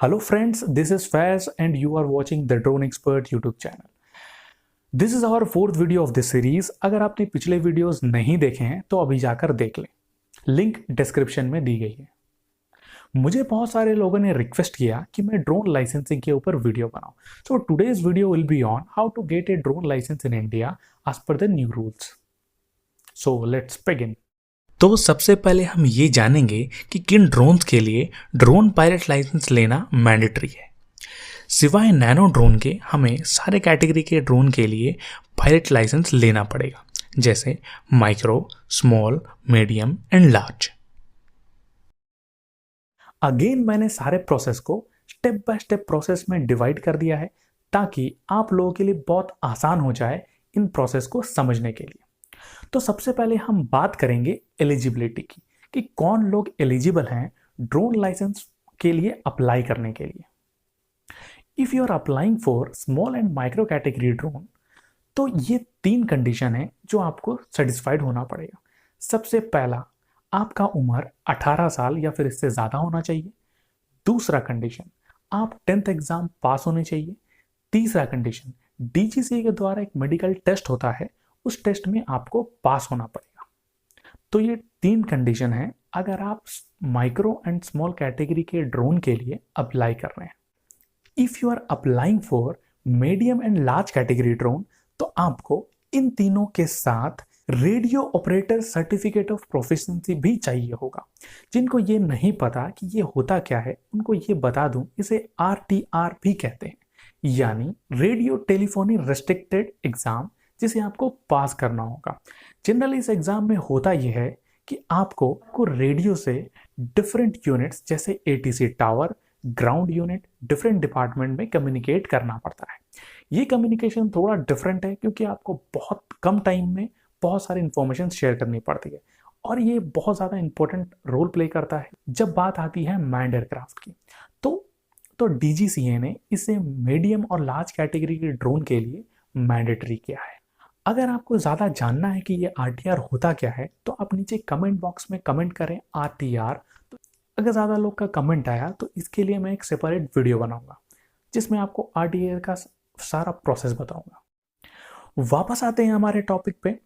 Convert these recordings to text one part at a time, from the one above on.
Hello friends, this is Faz and you are watching the Drone Expert YouTube channel. This is our fourth video of this series. अगर आपने पिछले videos नहीं देखे हैं तो अभी जाकर देख लें, लिंक डिस्क्रिप्शन में दी गई है। मुझे बहुत सारे लोगों ने रिक्वेस्ट किया कि मैं ड्रोन लाइसेंसिंग के ऊपर वीडियो बनाऊं। So today's video will be on how to get a drone licence in India as per the new rules. So let's begin. तो सबसे पहले हम ये जानेंगे कि किन ड्रोन्स के लिए ड्रोन पायलट लाइसेंस लेना मैंडेटरी है। सिवाय नैनो ड्रोन के हमें सारे कैटेगरी के ड्रोन के लिए पायलट लाइसेंस लेना पड़ेगा, जैसे micro, small, medium and large. Again मैंने सारे प्रोसेस को स्टेप बाय स्टेप प्रोसेस में डिवाइड कर दिया है ताकि आप लोगों के लिए बहुत आसान हो जाए इन प्रोसेस को समझने के लिए। तो सबसे पहले हम बात करेंगे एलिजिबिलिटी की कि कौन लोग एलिजिबल हैं ड्रोन लाइसेंस के लिए अप्लाई करने के लिए। If you are applying for small and micro category drone, तो ये 3 कंडीशन है जो आपको सेटिस्फाइड होना पड़ेगा। सबसे पहला, आपका उम्र 18 साल या फिर इससे ज़्यादा होना चाहिए। दूसरा कंडीशन, आप 10th एग्जाम पास होने चाहिए। तीसरा कंडीशन, डीजीसीए के द्वारा एक मेडिकल टेस्ट होता है, उस टेस्ट में आपको पास होना पड़ेगा। तो ये 3 कंडीशन है अगर आप माइक्रो एंड स्मॉल कैटेगरी के ड्रोन के लिए अप्लाई कर रहे हैं। If you are applying for medium and large category drone, तो आपको इन तीनों के साथ radio operator certificate of proficiency भी चाहिए होगा। जिनको ये नहीं पता कि ये होता क्या है, उनको ये बता दूं, इसे RTR भी कहते हैं, यानी रेडियो टेलीफोनी रेस्ट्रिक्टेड एग्जाम, जिसे आपको पास करना होगा। जनरली इस एग्जाम में होता यह है कि आपको रेडियो से डिफरेंट यूनिट्स जैसे ATC tower, ground unit, different department में कम्युनिकेट करना पड़ता है। ये कम्युनिकेशन थोड़ा डिफरेंट है क्योंकि आपको बहुत कम टाइम में बहुत सारी इंफॉर्मेशन शेयर करनी पड़ती है और ये बहुत ज़्यादा इंपॉर्टेंट रोल प्ले करता है जब बात आती है मैन्ड एयरक्राफ्ट की। तो DGCA ने इसे मीडियम और लार्ज कैटेगरी के ड्रोन के लिए मैंडेटरी किया है। अगर आपको ज़्यादा जानना है कि ये RTR होता क्या है, तो आप नीचे कमेंट बॉक्स में कमेंट करें RTR। तो अगर ज़्यादा लोग का कमेंट आया तो इसके लिए मैं एक सेपरेट वीडियो बनाऊंगा जिसमें आपको RTR का सारा प्रोसेस बताऊंगा। वापस आते हैं हमारे टॉपिक पे।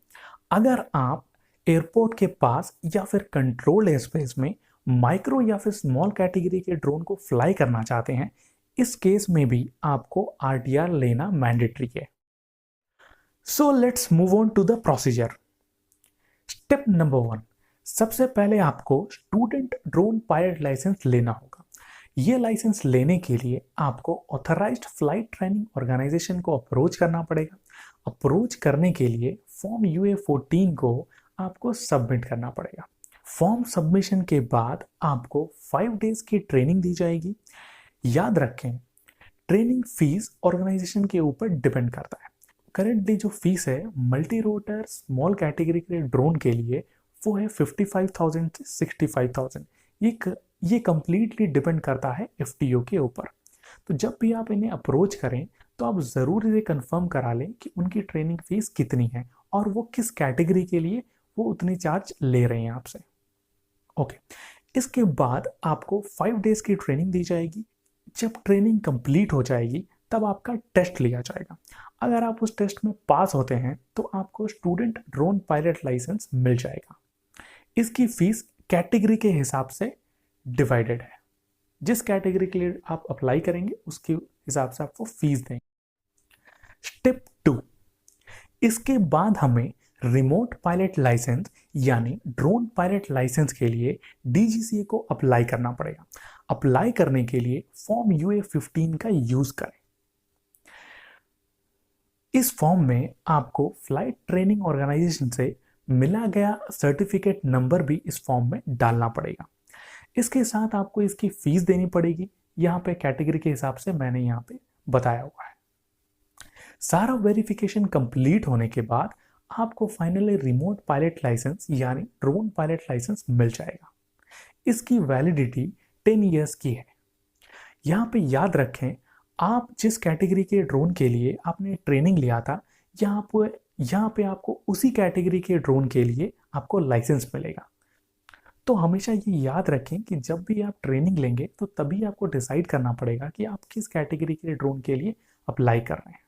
अगर आप एयरपोर्ट के पास या फिर कंट्रोल्ड एयर स्पेस में माइक्रो या फिर स्मॉल कैटेगरी के ड्रोन को फ्लाई करना चाहते हैं, इस केस में भी आपको RTR लेना मैंडेटरी है। So let's move on to the procedure. Step number 1, सबसे पहले आपको स्टूडेंट ड्रोन पायलट लाइसेंस लेना होगा। यह लाइसेंस लेने के लिए आपको ऑथराइज्ड फ्लाइट ट्रेनिंग ऑर्गेनाइजेशन को अप्रोच करना पड़ेगा। अप्रोच करने के लिए फॉर्म UA-14 को आपको सबमिट करना पड़ेगा। फॉर्म सबमिशन के बाद आपको 5 डेज की ट्रेनिंग दी जाएगी। याद रखें, ट्रेनिंग फीस ऑर्गेनाइजेशन के ऊपर डिपेंड करता है। करेंटली जो फीस है मल्टी रोटर स्मॉल कैटेगरी के ड्रोन के लिए वो है 55,000 से 65,000। ये कंप्लीटली डिपेंड करता है FTO के ऊपर। तो जब भी आप इन्हें अप्रोच करें तो आप ज़रूर ये कंफर्म करा लें कि उनकी ट्रेनिंग फीस कितनी है और वो किस कैटेगरी के लिए वो उतनी चार्ज ले रहे हैं आपसे। ओके, इसके बाद आपको 5 डेज की ट्रेनिंग दी जाएगी। जब ट्रेनिंग कंप्लीट हो जाएगी तब आपका टेस्ट लिया जाएगा। अगर आप उस टेस्ट में पास होते हैं तो आपको स्टूडेंट ड्रोन पायलट लाइसेंस मिल जाएगा। इसकी फीस कैटेगरी के हिसाब से डिवाइडेड है। जिस कैटेगरी के लिए आप अप्लाई करेंगे उसके हिसाब से आपको फीस देंगे। स्टेप 2, इसके बाद हमें रिमोट पायलट लाइसेंस यानी ड्रोन पायलट लाइसेंस के लिए DGCA को अप्लाई करना पड़ेगा। अप्लाई करने के लिए फॉर्म UA-15 का यूज करें। इस फॉर्म में आपको फ्लाइट ट्रेनिंग ऑर्गेनाइजेशन से मिला गया सर्टिफिकेट नंबर भी इस फॉर्म में डालना पड़ेगा। इसके साथ आपको इसकी फीस देनी पड़ेगी। यहाँ पे कैटेगरी के हिसाब से मैंने यहाँ पे बताया हुआ है। सारा वेरिफिकेशन कंप्लीट होने के बाद आपको फाइनली रिमोट पायलट लाइसेंस यानी ड्रोन पायलट लाइसेंस मिल जाएगा। इसकी वैलिडिटी 10 ईयर्स की है। यहाँ पे याद रखें, आप जिस कैटेगरी के ड्रोन के लिए आपने ट्रेनिंग लिया था, यहाँ पे आपको उसी कैटेगरी के ड्रोन के लिए आपको लाइसेंस मिलेगा। तो हमेशा ये याद रखें कि जब भी आप ट्रेनिंग लेंगे तो तभी आपको डिसाइड करना पड़ेगा कि आप किस कैटेगरी के ड्रोन के लिए अप्लाई कर रहे हैं।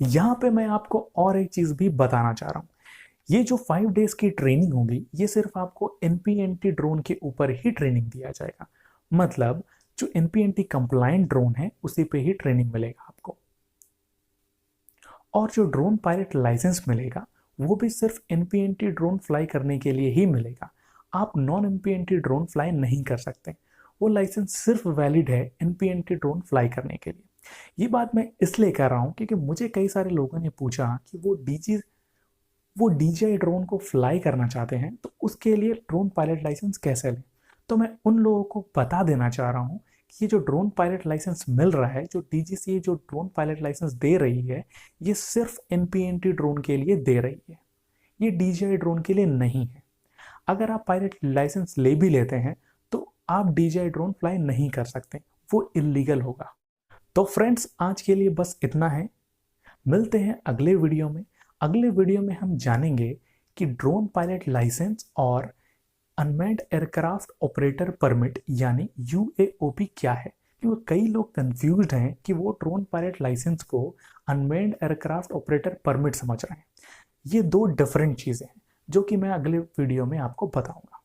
यहां पे मैं आपको और एक चीज भी बताना चाह रहा हूं। ये जो 5 डेज की ट्रेनिंग होगी ये सिर्फ आपको एनपीएनटी ड्रोन के ऊपर ही ट्रेनिंग दिया जाएगा। मतलब जो एनपीएनटी कंप्लायंट ड्रोन है उसी पे ही ट्रेनिंग मिलेगा आपको। और जो ड्रोन पायलट लाइसेंस मिलेगा वो भी सिर्फ एनपीएनटी ड्रोन फ्लाई करने के लिए ही मिलेगा। आप नॉन एनपीएनटी ड्रोन फ्लाई नहीं कर सकते। वो लाइसेंस सिर्फ वैलिड है एनपीएनटी ड्रोन फ्लाई करने के लिए। ये बात मैं इसलिए कर रहा हूँ क्योंकि मुझे कई सारे लोगों ने पूछा कि वो डीजीआई ड्रोन को फ्लाई करना चाहते हैं तो उसके लिए ड्रोन पायलट लाइसेंस कैसे लें। तो मैं उन लोगों को बता देना चाह रहा हूँ कि ये जो ड्रोन पायलट लाइसेंस मिल रहा है, जो डीजीसीए जो ड्रोन पायलट लाइसेंस दे रही है, ये सिर्फ एनपीएनटी ड्रोन के लिए दे रही है। ये डीजीआई ड्रोन के लिए नहीं है। अगर आप पायलट लाइसेंस ले भी लेते हैं तो आप डीजीआई ड्रोन फ्लाई नहीं कर सकते, वो इलीगल होगा। तो फ्रेंड्स आज के लिए बस इतना है। मिलते हैं अगले वीडियो में। अगले वीडियो में हम जानेंगे कि ड्रोन पायलट लाइसेंस और अनमैन्ड एयरक्राफ्ट ऑपरेटर परमिट यानी यूएओपी क्या है। क्योंकि कई लोग कंफ्यूज्ड हैं कि वो ड्रोन पायलट लाइसेंस को अनमैन्ड एयरक्राफ्ट ऑपरेटर परमिट समझ रहे हैं। ये दो डिफरेंट चीज़ें हैं जो कि मैं अगले वीडियो में आपको बताऊंगा।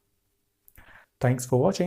Thanks for watching.